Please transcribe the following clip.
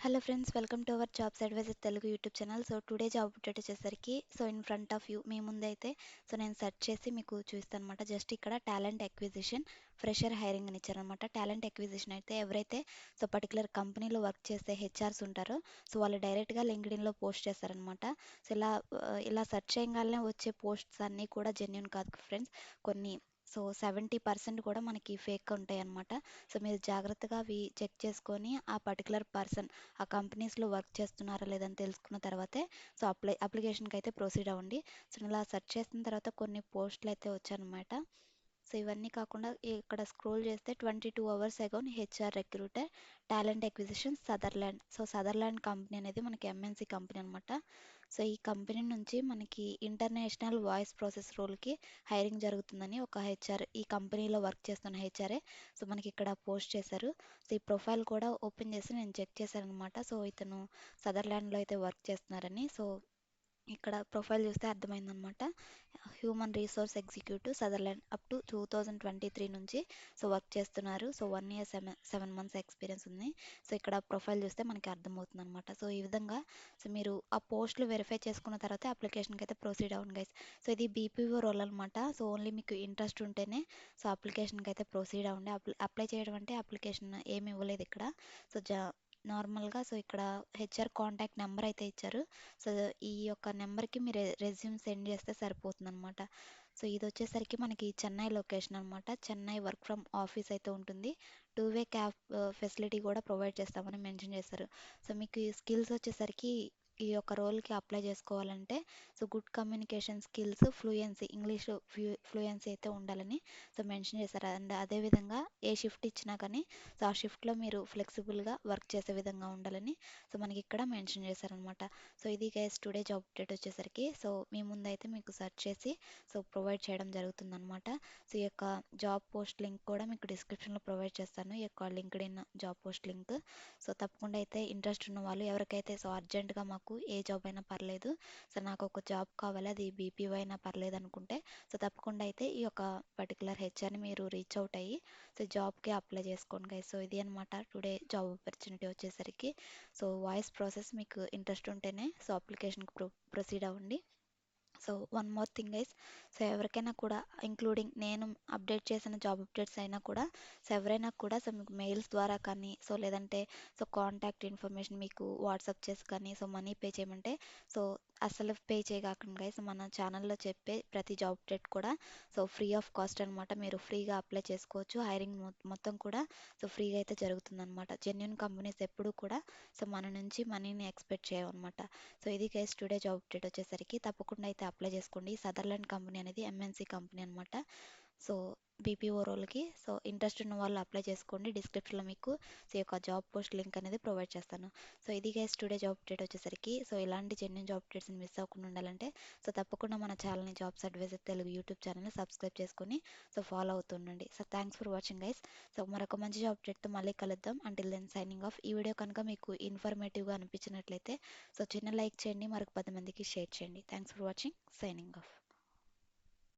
Hello friends, welcome to our jobs advisor Telugu YouTube channel. So today job update వచ్చేసరికి in front of you మీ ముందైతే నేను search చేసి మీకు చూస్తాను అనమాట. జస్ట్ ఇక్కడ టాలెంట్ అక్విజిషన్ ఫ్రెషర్ హైరింగ్ అని ఇచ్చారనమాట. టాలెంట్ అక్విజిషన్ అయితే ఎవరైతే పర్టికులర్ కంపెనీలో వర్క్ చేసే హెచ్ఆర్స్ ఉంటారో వాళ్ళు డైరెక్ట్గా లింక్డ్ఇన్లో పోస్ట్ చేస్తారనమాట. ఇలా సెర్చ్ చేయగానే వచ్చే పోస్ట్స్ అన్నీ కూడా జెన్యున్ కాదు ఫ్రెండ్స్. కొన్ని 70% కూడా మనకి ఫేక్ ఉంటాయి అన్నమాట. మీరు జాగ్రత్తగా అవి చెక్ చేసుకొని ఆ పర్టికులర్ పర్సన్ ఆ కంపెనీస్లో వర్క్ చేస్తున్నారా లేదని తెలుసుకున్న తర్వాతే అప్లికేషన్కి అయితే ప్రొసీడ్ అవ్వండి. ఇలా సెర్చ్ చేసిన తర్వాత కొన్ని పోస్టులు అయితే వచ్చాయన్నమాట. ఇవన్నీ కాకుండా ఇక్కడ స్క్రోల్ చేస్తే 22 అవర్స్ అగో HR recruiter talent acquisition Sutherland. Sutherland company అనేది మనకి ఎంఎన్సి కంపెనీ అనమాట. ఈ కంపెనీ నుంచి మనకి ఇంటర్నేషనల్ వాయిస్ ప్రాసెస్ రోల్కి హైరింగ్ జరుగుతుందని ఒక హెచ్ఆర్ ఈ కంపెనీలో వర్క్ చేస్తున్న హెచ్ఆర్ఏ మనకి ఇక్కడ పోస్ట్ చేశారు. ఈ ప్రొఫైల్ కూడా ఓపెన్ చేసి నేను చెక్ చేశాను అనమాట. ఇతను సదర్లాండ్లో అయితే వర్క్ చేస్తున్నారని. ఇక్కడ ప్రొఫైల్ చూస్తే అర్థమైందనమాట. Human resource executive Sutherland up to 2023 నుంచి వర్క్ చేస్తున్నారు. 1 year 7 months ఎక్స్పీరియన్స్ ఉంది. ఇక్కడ ప్రొఫైల్ చూస్తే మనకి అర్థమవుతుంది అనమాట. ఈ విధంగా మీరు ఆ పోస్టులు వెరిఫై చేసుకున్న తర్వాత అప్లికేషన్కి అయితే ప్రొసీడ్ అవ్వండి గైస్. ఇది బీపీఓ రోల్ అనమాట. ఓన్లీ మీకు ఇంట్రెస్ట్ ఉంటేనే అప్లికేషన్కి అయితే ప్రొసీడ్ అవ్వండి. అప్లై చేయడం అంటే అప్లికేషన్ ఏమి ఇవ్వలేదు ఇక్కడ. సో జా నార్మల్గా ఇక్కడ హెచ్ఆర్ కాంటాక్ట్ నెంబర్ అయితే ఇచ్చారు. సో ఈ యొక్క నెంబర్కి మీరు రెజ్యూమ్ సెండ్ చేస్తే సరిపోతుంది అనమాట. ఇది వచ్చేసరికి మనకి చెన్నై లొకేషన్ అనమాట. చెన్నై వర్క్ ఫ్రమ్ ఆఫీస్ అయితే ఉంటుంది. 2-way క్యాబ్ ఫెసిలిటీ కూడా ప్రొవైడ్ చేస్తామని మెన్షన్ చేస్తారు. మీకు ఈ స్కిల్స్ వచ్చేసరికి ఈ యొక్క రోల్కి అప్లై చేసుకోవాలంటే good communication skills, fluency English fluency అయితే ఉండాలని మెన్షన్ చేశారు. అండ్ అదేవిధంగా ఏ షిఫ్ట్ ఇచ్చినా కానీ ఆ షిఫ్ట్లో మీరు ఫ్లెక్సిబుల్గా వర్క్ చేసే విధంగా ఉండాలని మనకి ఇక్కడ మెన్షన్ చేశారనమాట. ఇది గైస్ టుడే జాబ్ అప్డేట్ వచ్చేసరికి మీ ముందైతే మీకు సెర్చ్ చేసి ప్రొవైడ్ చేయడం జరుగుతుందన్నమాట. ఈ యొక్క జాబ్ పోస్ట్ లింక్ కూడా మీకు డిస్క్రిప్షన్లో ప్రొవైడ్ చేస్తాను. ఈ యొక్క లింక్డ్ఇన్ జాబ్ పోస్ట్ లింక్. తప్పకుండా అయితే ఇంట్రెస్ట్ ఉన్న వాళ్ళు ఎవరికైతే అర్జెంటుగా మాకు ఏ జాబ్ అయినా పర్లేదు, నాకు ఒక జాబ్ కావాలి, అది బీపీఓ అయినా పర్లేదు అనుకుంటే తప్పకుండా అయితే ఈ యొక్క పర్టికులర్ హెచ్ఆర్ని మీరు రీచ్ అవుట్ అయ్యి జాబ్కి అప్లై చేసుకోండి గైస్. ఇది అనమాట టుడే జాబ్ ఆపర్చునిటీ వచ్చేసరికి. వాయిస్ ప్రాసెస్ మీకు ఇంట్రెస్ట్ ఉంటేనే అప్లికేషన్కి ప్రొసీడ్ అవ్వండి. వన్ మోర్ థింగ్ గైస్, ఎవరికైనా కూడా ఇంక్లూడింగ్ నేను అప్డేట్ చేసిన జాబ్ అప్డేట్స్ అయినా కూడా ఎవరైనా కూడా మీకు మెయిల్స్ ద్వారా కానీ లేదంటే కాంటాక్ట్ ఇన్ఫర్మేషన్ మీకు వాట్సాప్ చేసి కానీ మనీ పే చేయమంటే అసలు పే చేయగాకండి గైస్. మన ఛానల్లో చెప్పే ప్రతి జాబ్ అప్డేట్ కూడా ఫ్రీ ఆఫ్ కాస్ట్ అనమాట. మీరు ఫ్రీగా అప్లై చేసుకోవచ్చు. హైరింగ్ మొత్తం కూడా ఫ్రీగా అయితే జరుగుతుందన్నమాట. జెన్యున్ కంపెనీస్ ఎప్పుడు కూడా మన నుంచి మనీని ఎక్స్పెక్ట్ చేయమన్నమాట. ఇది గైస్ టుడే జాబ్ అప్డేట్ వచ్చేసరికి తప్పకుండా అయితే అప్లై చేసుకోండి. సదర్లాండ్ కంపెనీ అనేది ఎంఎన్సి కంపెనీ అనమాట. బీపీఓ రోల్కి ఇంట్రెస్ట్ ఉన్న వాళ్ళు అప్లై చేసుకోండి. డిస్క్రిప్షన్లో మీకు ఈ యొక్క జాబ్ పోస్ట్ లింక్ అనేది ప్రొవైడ్ చేస్తాను. ఇది గైస్ టుడే జాబ్ అప్డేట్ వచ్చేసరికి ఇలాంటి జెన్యున్ జాబ్ అప్డేట్స్ని మిస్ అవ్వకుండా ఉండాలంటే తప్పకుండా మన ఛానల్ని జాబ్స్ అడ్వైజర్ తెలుగు యూట్యూబ్ ఛానల్ని సబ్స్క్రైబ్ చేసుకొని ఫాలో అవుతుండండి. Thanks for watching guys. మరొక మంచి జాబ్ అప్డేట్తో మళ్ళీ కలుద్దాం. Until then signing off. ఈ వీడియో కనుక మీకు ఇన్ఫర్మేటివ్గా అనిపించినట్లయితే చిన్న లైక్ చేయండి, మరొక 10 మందికి షేర్ చేయండి. Thanks for watching. Signing off.